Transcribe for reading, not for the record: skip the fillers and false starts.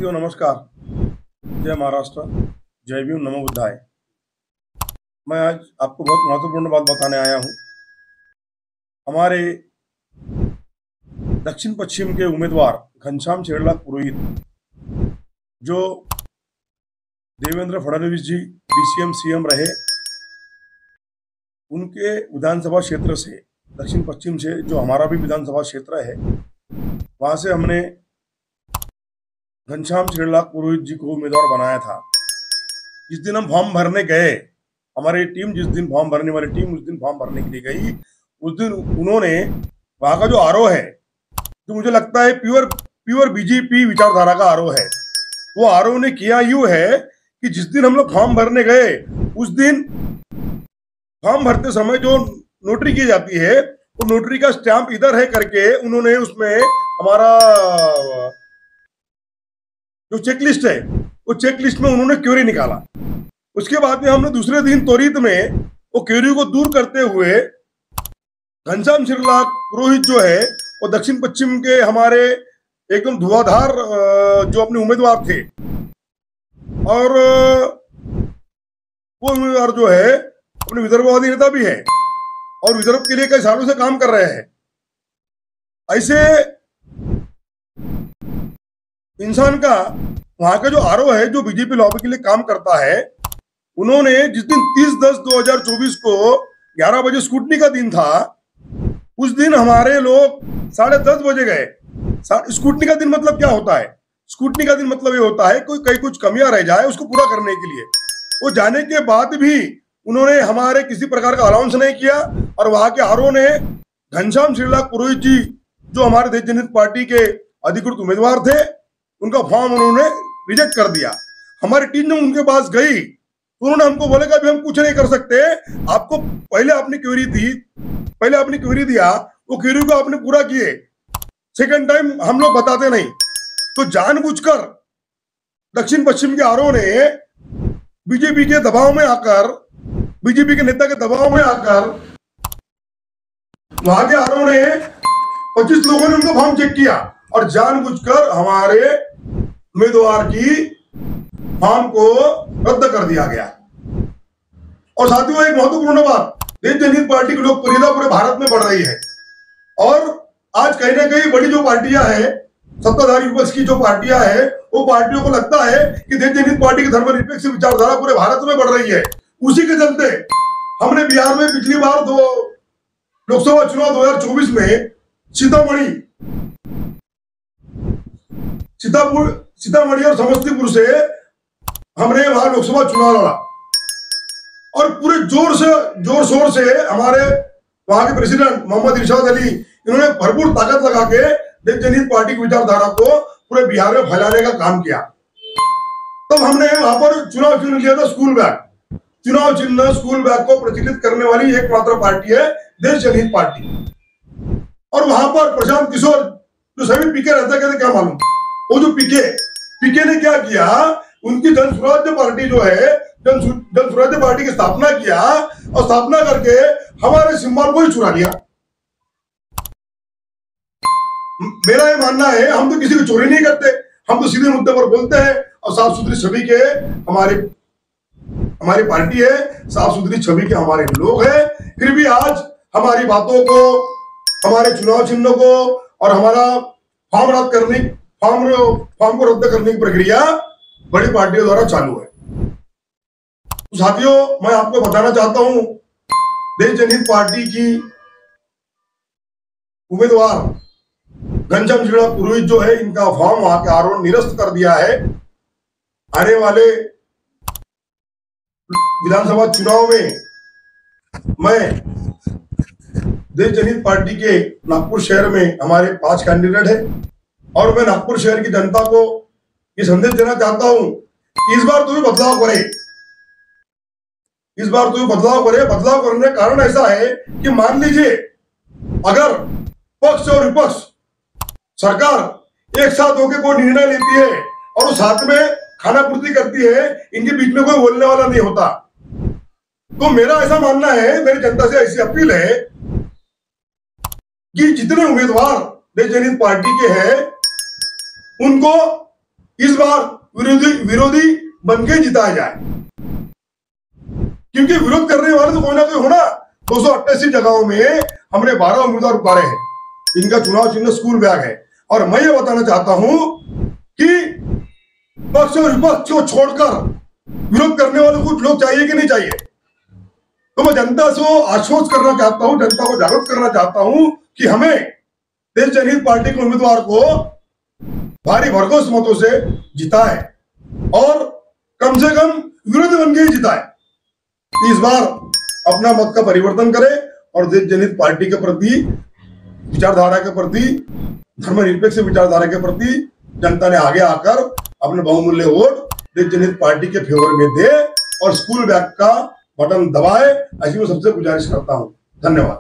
साथियों नमस्कार। जय महाराष्ट्र, जय भीम, नमो बुद्धाय। मैं आज आपको बहुत महत्वपूर्ण बात बताने आया हूँ। हमारे दक्षिण पश्चिम के उम्मीदवार घनश्याम शेरला पुरोहित, जो देवेंद्र फडणवीस जी डीसीएम सीएम रहे, उनके विधानसभा क्षेत्र से, दक्षिण पश्चिम से, जो हमारा भी विधानसभा क्षेत्र है, वहां से हमने घनश्याम शेरला पुरोहित जी को उम्मीदवार बनाया था। जिस दिन हम फॉर्म भरने गए, हमारी टीम जिस दिन फॉर्म भरने वाली टीम उस दिन फॉर्म भरने के लिए गई, उस दिन उन्होंने वहां का जो आरओ है, जो मुझे लगता है प्योर बीजेपी विचारधारा का आरओ है, वो आरओ ने किया यूं है कि जिस दिन हम लोग फॉर्म भरने गए, उस दिन फॉर्म भरते समय जो नोटरी की जाती है, वो नोटरी का स्टैंप इधर है करके उन्होंने उसमें हमारा जो चेकलिस्ट है, वो चेकलिस्ट में उन्होंने क्वेरी निकाला। उसके बाद में हमने दूसरे दिन त्वरित में वो क्वेरी को दूर करते हुए घनश्याम शेरला पुरोहित जो है, वो दक्षिण पश्चिम के हमारे एकदम धुआंधार जो अपने उम्मीदवार थे, और वो उम्मीदवार जो है अपने विदर्भवादी नेता भी है और विदर्भ के लिए कई सालों से काम कर रहे हैं। ऐसे इंसान का वहां का जो आरओ है, जो बीजेपी लॉबी के लिए काम करता है, उन्होंने जिस दिन 30/10/2024 को 11 बजे स्कूटनी का दिन था, उस दिन हमारे लोग 10:30 बजे गए। स्कूटनी का दिन मतलब क्या होता है? स्कूटनी का दिन मतलब ये होता है कोई कहीं कुछ कमियां रह जाए उसको पूरा करने के लिए। वो जाने के बाद भी उन्होंने हमारे किसी प्रकार का अलाउंस नहीं किया, और वहां के आरओ ने घनश्याम शेरला पुरोहित जी, जो हमारे देश जनहित पार्टी के अधिकृत उम्मीदवार थे, उनका फॉर्म उन्होंने रिजेक्ट कर दिया। हमारी टीम जब उनके पास गई तो उन्होंने हमको बोला कि अभी हम कुछ नहीं कर सकते, आपको पहले आपने क्वेरी दी, पहले आपने क्वेरी दिया, वो क्वेरी को आपने पूरा किए, सेकंड टाइम हम लोग बताते नहीं। तो जानबूझकर दक्षिण पश्चिम के आरओ ने बीजेपी के दबाव में आकर, बीजेपी के नेता के दबाव में आकर, वहां के आरओ ने 25 लोगों ने उनका फॉर्म चेक किया और जानबूझकर हमारे उम्मीदवार की फॉर्म को रद्द कर दिया गया। और साथियों, एक महत्वपूर्ण बात, देश जनहित पार्टी की लोकप्रियता पूरे भारत में बढ़ रही है, और आज कहीं ना कहीं बड़ी जो पार्टियां हैं, सत्ताधारी विपक्ष की जो पार्टियां हैं, वो पार्टियों को लगता है कि देश जनहित पार्टी की धर्मनिरपेक्ष विचारधारा पूरे भारत में बढ़ रही है। उसी के चलते हमने बिहार में पिछली बार लोकसभा चुनाव 2024 में सीतामढ़ी और समस्तीपुर से हमने वहां लोकसभा चुनाव लड़ा, और पूरे जोर शोर से हमारे वहां के प्रेसिडेंट मोहम्मद इरशाद अली, इन्होंने भरपूर ताकत लगा के देश जनहित पार्टी की विचारधारा को पूरे बिहार में फैलाने का काम किया। तब हमने वहां पर चुनाव चिन्ह लिया था स्कूल बैग। चुनाव चिन्ह स्कूल बैग को प्रचलित करने वाली एकमात्र पार्टी है देश जनहित पार्टी। और वहां पर प्रशांत किशोर, जो सभी पीके रहता, कहते क्या मालूम, वो जो पीके ने क्या किया, उनकी जन स्वराज्य पार्टी जो है, जन स्वराज्य पार्टी की स्थापना किया, और स्थापना करके हमारे सिंबल को ही चुरा लिया। मेरा ये मानना है, हम तो किसी को चोरी नहीं करते, हम तो सीधे मुद्दे पर बोलते हैं, और साफ सुथरी छवि के हमारी पार्टी है, साफ सुथरी छवि के हमारे लोग हैं। फिर भी आज हमारी बातों को, हमारे चुनाव चिन्ह को और हमारा फॉर्म को रद्द करने की प्रक्रिया बड़ी पार्टियों द्वारा चालू है। तो साथियों, मैं आपको बताना चाहता हूं, देश जनहित पार्टी की उम्मीदवार घनश्याम शेरला पुरोहित जो है, इनका फॉर्म वहां के आरओ ने निरस्त कर दिया है। आने वाले विधानसभा चुनाव में मैं देश जनहित पार्टी के नागपुर शहर में हमारे 5 कैंडिडेट है, और मैं नागपुर शहर की जनता को ये संदेश देना चाहता हूं कि इस बार तो भी बदलाव करे, इस बार तो भी बदलाव करे। बदलाव करने का कारण ऐसा है कि मान लीजिए अगर पक्ष और विपक्ष, सरकार एक साथ होकर कोई निर्णय लेती है और वो साथ में खाना पूर्ति करती है, इनके बीच में कोई बोलने वाला नहीं होता। तो मेरा ऐसा मानना है, मेरी जनता से ऐसी अपील है कि जितने उम्मीदवार देश जनहित पार्टी के हैं, उनको इस बार विरोधी विरोधी बन के जिताया जाए, क्योंकि विरोध करने वाले तो कोई ना कोई होना। 288 जगहों में हमने 12 उम्मीदवार उतारे हैं, इनका चुनाव चिन्ह स्कूल बैग है। और मैं ये बताना चाहता हूं कि पक्ष और विपक्ष को छोड़कर विरोध करने वाले कुछ लोग चाहिए कि नहीं चाहिए। तो मैं जनता से आश्वस्त करना चाहता हूं, जनता को जागरूक करना चाहता हूं कि हमें देश जनहित पार्टी के उम्मीदवार को भारी भरघोस मतों से जिताए और कम से कम विरोधी बन के ही जिताए। इस बार अपना मत का परिवर्तन करे और देश जनहित पार्टी के प्रति, विचारधारा के प्रति, धर्मनिरपेक्ष विचारधारा के प्रति जनता ने आगे आकर अपने बहुमूल्य वोट देश जनहित पार्टी के फेवर में दे और स्कूल बैग का बटन दबाए, ऐसी मैं सबसे गुजारिश करता हूं। धन्यवाद।